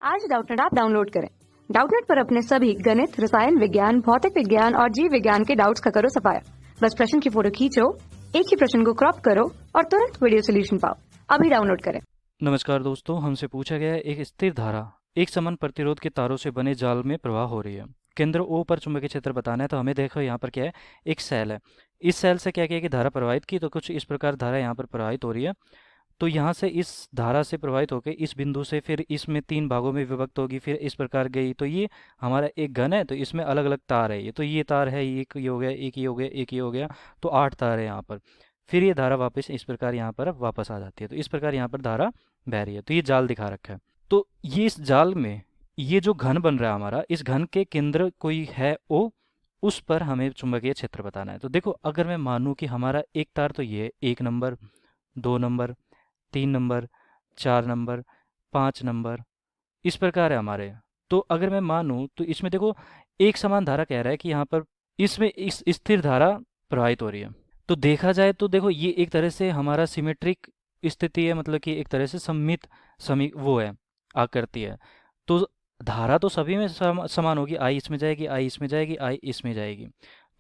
आज Doubtnut app download करें। Doubtnut पर अपने सभी गणित, रसायन विज्ञान, भौतिक विज्ञान और जीव विज्ञान के डाउट्स का करो सफाया। बस प्रश्न की फोटो खींचो, एक ही प्रश्न को क्रॉप करो और तुरंत वीडियो सोल्यूशन पाओ। अभी डाउनलोड करें। नमस्कार दोस्तों, हमसे पूछा गया है एक स्थिर धारा एक समान प्रतिरोध के तारों से बने जाल में प्रवाह हो रही है। केंद्र ओ पर चुंबकीय क्षेत्र बताना है। तो हमें देखो यहाँ पर क्या है, एक सेल है। इस सेल से क्या किया कि धारा प्रवाहित की, तो कुछ इस प्रकार धारा यहाँ पर प्रवाहित हो रही है। तो यहाँ से इस धारा से प्रवाहित होकर इस बिंदु से फिर इसमें 3 भागों में विभक्त होगी, फिर इस प्रकार गई। तो ये हमारा एक घन है, तो इसमें अलग अलग तार है। ये तार है, एक ये हो गया, एक ये हो गया, एक ये हो गया, तो 8 तार है यहाँ पर। फिर ये धारा वापस इस प्रकार यहाँ पर वापस आ जाती है। तो इस प्रकार यहाँ पर धारा बह रही है। तो ये जाल दिखा रखा है। तो ये इस जाल में ये जो घन बन रहा है हमारा, इस घन के केंद्र कोई है ओ, उस पर हमें चुंबकीय क्षेत्र बताना है। तो देखो, अगर मैं मानूं कि हमारा एक तार तो ये 1 number, 2 number, 3 number, 4 number, 5 number, इस प्रकार है हमारे। तो अगर मैं मानूं तो इसमें देखो, एक समान धारा कह रहा है कि यहाँ पर इसमें इस स्थिर धारा प्रवाहित हो रही है। तो देखा जाए तो देखो, ये एक तरह से हमारा सिमेट्रिक स्थिति है, मतलब कि एक तरह से सममित समी वो है, आकृति है। तो धारा तो सभी में समान होगी, आई इसमें जाएगी, आई इसमें जाएगी, आई इसमें जाएगी।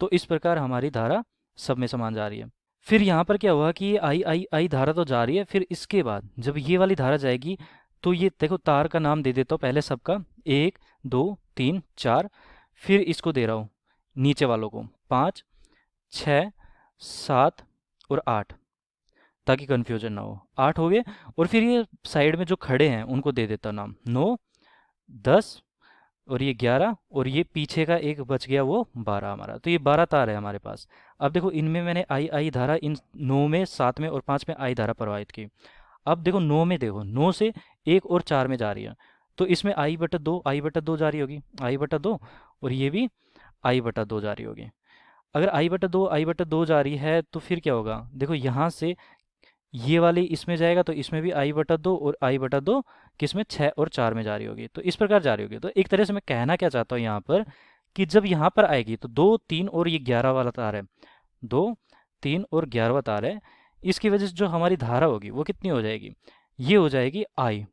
तो इस प्रकार हमारी धारा सब में समान जा रही है। फिर यहाँ पर क्या हुआ कि ये आई आई आई धारा तो जा रही है, फिर इसके बाद जब ये वाली धारा जाएगी, तो ये देखो, तार का नाम दे देता हूँ पहले सबका, 1 2 3 4। फिर इसको दे रहा हूँ नीचे वालों को 5 6 7 और 8, ताकि कन्फ्यूजन ना हो। 8 हो गए। और फिर ये साइड में जो खड़े हैं उनको दे देता हूँ नाम, 9 10 और ये 11, और ये पीछे का एक बच गया वो 12 हमारा। तो ये 12 तार है हमारे पास। अब देखो, इनमें मैंने आई आई धारा, इन 9 में, 7 में और 5 में आई धारा प्रवाहित की। अब देखो 9 में, देखो 9 से 1 और 4 में जा रही है। तो इसमें आई बटा दो जा रही होगी, आई बटा दो, और ये भी आई बटा दो जा रही होगी। अगर आई बटा दो जा रही है तो फिर क्या होगा, देखो यहाँ से ये वाली इसमें जाएगा, तो इसमें भी आई बटा दो, और आई बटा दो किसमें, 6 और 4 में जा रही होगी। तो इस प्रकार जा रही होगी। तो एक तरह से मैं कहना क्या चाहता हूँ यहाँ पर, कि जब यहाँ पर आएगी तो 2 3 और ये 11 वाला तार है, 2 3 और 11वां तार है। इसकी वजह से जो हमारी धारा होगी वो कितनी हो जाएगी, ये हो जाएगी आई।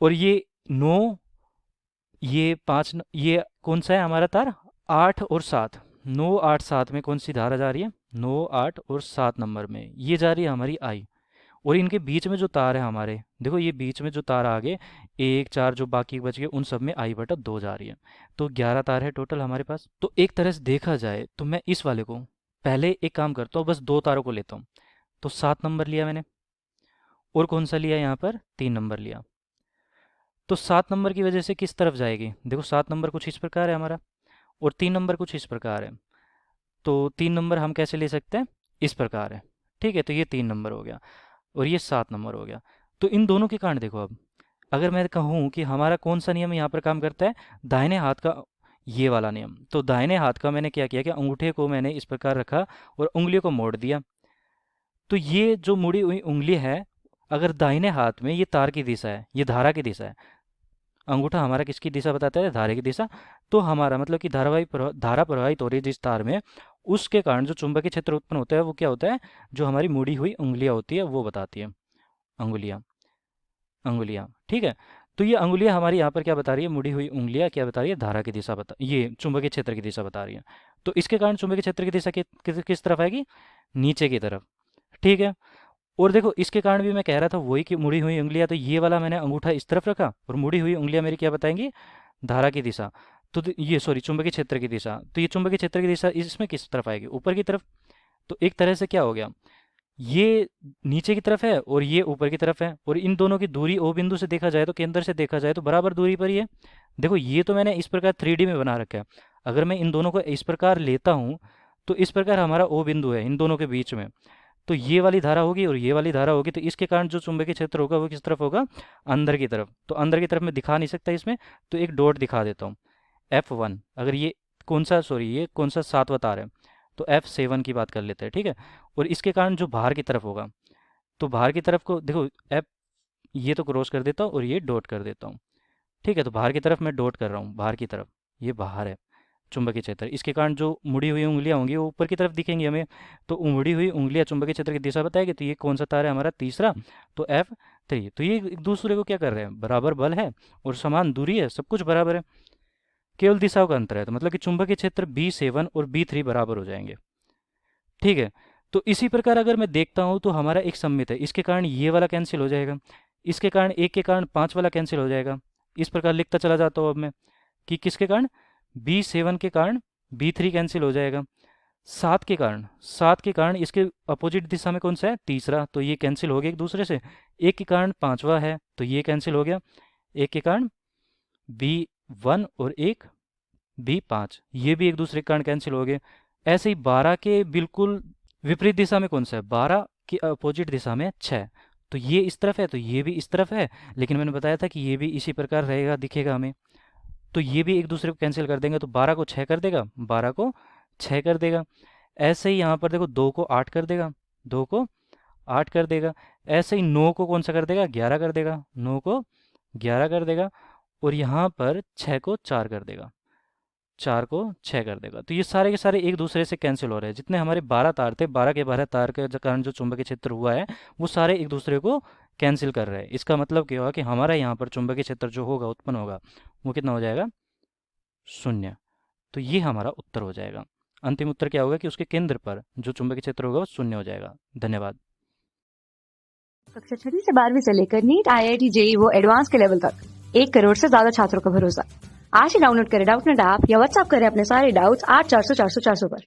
और ये 9, ये 5, ये कौन सा है हमारा तार, 8 और 7, 9 8 7 में कौन सी धारा जा रही है, 9 8 और 7 नंबर में ये जा रही है हमारी आई। और इनके बीच में जो तार है हमारे, देखो ये बीच में जो तार आगे 1 4 जो बाकी बच गए, उन सब में आई बटा दो जा रही है। तो 11 तार है टोटल हमारे पास। तो एक तरह से देखा जाए तो मैं इस वाले को पहले एक काम करता हूँ, बस 2 तारों को लेता हूँ। तो 7 नंबर लिया मैंने, और कौन सा लिया यहाँ पर, 3 नंबर लिया। तो 7 नंबर की वजह से किस तरफ जाएगी, देखो 7 नंबर कुछ इस प्रकार है हमारा, और 3 नंबर कुछ इस प्रकार है। तो 3 नंबर हम कैसे ले सकते हैं, इस प्रकार है। ठीक है, तो ये 3 नंबर हो गया, और ये 7 नंबर हो गया। तो इन दोनों के कारण देखो, अब अगर मैं कहूँ कि हमारा कौन सा नियम यहाँ पर काम करता है, दाहिने हाथ का ये वाला नियम। तो दाहिने हाथ का मैंने क्या किया कि अंगूठे को मैंने इस प्रकार रखा और उंगलियों को मोड़ दिया। तो ये जो मुड़ी हुई उंगली है, अगर दाहिने हाथ में ये तार की दिशा है, ये धारा की दिशा है, अंगूठा हमारा किसकी दिशा बताता है, धारा की दिशा। तो हमारा मतलब कि धारा प्रवाहित हो रही है जिस तार में, उसके कारण जो चुंबकीय क्षेत्र उत्पन्न होता है वो क्या होता है, जो हमारी मुड़ी हुई उंगलियां होती है वो बताती है, अंगुलियां, अंगुलियां। ठीक है। तो ये अंगुलियां हमारी यहाँ पर क्या बता रही है, मुड़ी हुई उंगलियां क्या बता रही है, धारा की दिशा बता, ये चुंबकीय क्षेत्र की दिशा बता रही है। तो इसके कारण चुंबकीय क्षेत्र की दिशा किस तरफ आएगी, नीचे की तरफ। ठीक है। और देखो, इसके कारण भी मैं कह रहा था वही कि मुड़ी हुई उंगलियां, तो ये वाला मैंने अंगूठा इस तरफ रखा और मुड़ी हुई उंगलियां मेरी क्या बताएंगी, धारा की दिशा। तो ये सॉरी, चुंबकीय क्षेत्र की दिशा। तो ये चुंबकीय क्षेत्र की दिशा इसमें किस तरफ आएगी, ऊपर की तरफ। तो एक तरह से क्या हो गया, ये नीचे की तरफ है और ये ऊपर की तरफ है, और इन दोनों की दूरी ओ बिंदु से देखा जाए तो, केंद्र से देखा जाए तो बराबर दूरी पर ही है। देखो, ये तो मैंने इस प्रकार 3D में बना रखा है। अगर मैं इन दोनों को इस प्रकार लेता हूँ, तो इस प्रकार हमारा ओ बिंदु है इन दोनों के बीच में। तो ये वाली धारा होगी और ये वाली धारा होगी, तो इसके कारण जो चुंबकीय क्षेत्र होगा वो किस तरफ होगा, अंदर की तरफ। तो अंदर की तरफ मैं दिखा नहीं सकता इसमें, तो एक डॉट दिखा देता हूँ, F1। अगर ये कौन सा, सॉरी, ये कौन सा 7वां तार है, तो F7 की बात कर लेते हैं। ठीक है। और इसके कारण जो बाहर की तरफ होगा, तो बाहर की तरफ को देखो, F, ये तो क्रॉस कर देता हूँ और ये डॉट कर देता हूँ। ठीक है। तो बाहर की तरफ मैं डॉट कर रहा हूँ, बाहर की तरफ, ये बाहर है चुंबकीय क्षेत्र। इसके कारण जो मुड़ी हुई उंगलियां होंगी वो ऊपर की तरफ दिखेंगी हमें। तो मुड़ी हुई उंगलियां चुंबकीय क्षेत्र की दिशा बताएगी। तो ये कौन सा तार है हमारा, तीसरा। तो 3। तो ये एक दूसरे को क्या कर रहे हैं, बराबर बल है और समान दूरी है, सब कुछ बराबर है, केवल दिशाओं का अंतर है। तो मतलब कि चुंबकीय क्षेत्र B7 और B3 बराबर हो जाएंगे। ठीक है, तो इसी प्रकार अगर मैं देखता हूँ तो हमारा एक सममित है, इसके कारण ये वाला कैंसिल हो जाएगा, इसके कारण एक के कारण 5 वाला कैंसिल हो जाएगा। इस प्रकार लिखता चला जाता हूँ अब मैं कि किसके कारण, B7 के कारण B3 कैंसिल हो जाएगा, 7 के कारण इसके अपोजिट दिशा में कौन सा है, तीसरा, तो ये कैंसिल हो गया एक दूसरे से। एक के कारण 5वां है तो ये कैंसिल हो गया, एक के कारण B1 और एक B5, ये भी एक दूसरे के कारण कैंसिल हो गए। ऐसे ही 12 के बिल्कुल विपरीत दिशा में कौन सा है, 12 की अपोजिट दिशा में 6, तो ये इस तरफ है तो ये भी इस तरफ है, लेकिन मैंने बताया था कि ये भी इसी प्रकार रहेगा, दिखेगा हमें। तो ये भी एक दूसरे को कैंसिल कर देंगे, तो 12 को 6 कर देगा, 12 को 6 कर देगा। ऐसे ही यहाँ पर देखो 2 को 8 कर देगा, 2 को 8 कर देगा। ऐसे ही 9 को कौन सा कर देगा, 11 कर देगा, 9 को 11 कर देगा। और यहाँ पर 6 को 4 कर देगा, 4 को 6 कर देगा। तो ये सारे के सारे एक दूसरे से कैंसिल हो रहे हैं। जितने हमारे 12 तार थे, 12 के 12 तार के कारण जो चुंबकीय क्षेत्र हुआ है वो सारे एक दूसरे को कैंसिल कर रहे हैं। इसका मतलब क्या हुआ कि हमारा यहाँ पर चुंबकीय क्षेत्र जो होगा, उत्पन्न होगा, वो कितना हो जाएगा, 0। तो ये हमारा उत्तर हो जाएगा। अंतिम उत्तर क्या होगा कि उसके केंद्र पर जो चुंबकीय क्षेत्र होगा वो 0 हो जाएगा। धन्यवाद। कक्षा 6वीं से 12वीं से लेकर नीट, IIT, JEE वो एडवांस के लेवल तक 1 करोड़ से ज्यादा छात्रों का भरोसा। आज ही डाउनलोड करें डाउटनेट ऐप या व्हाट्सएप करें अपने सारे डाउट्स 8400 400 400 पर।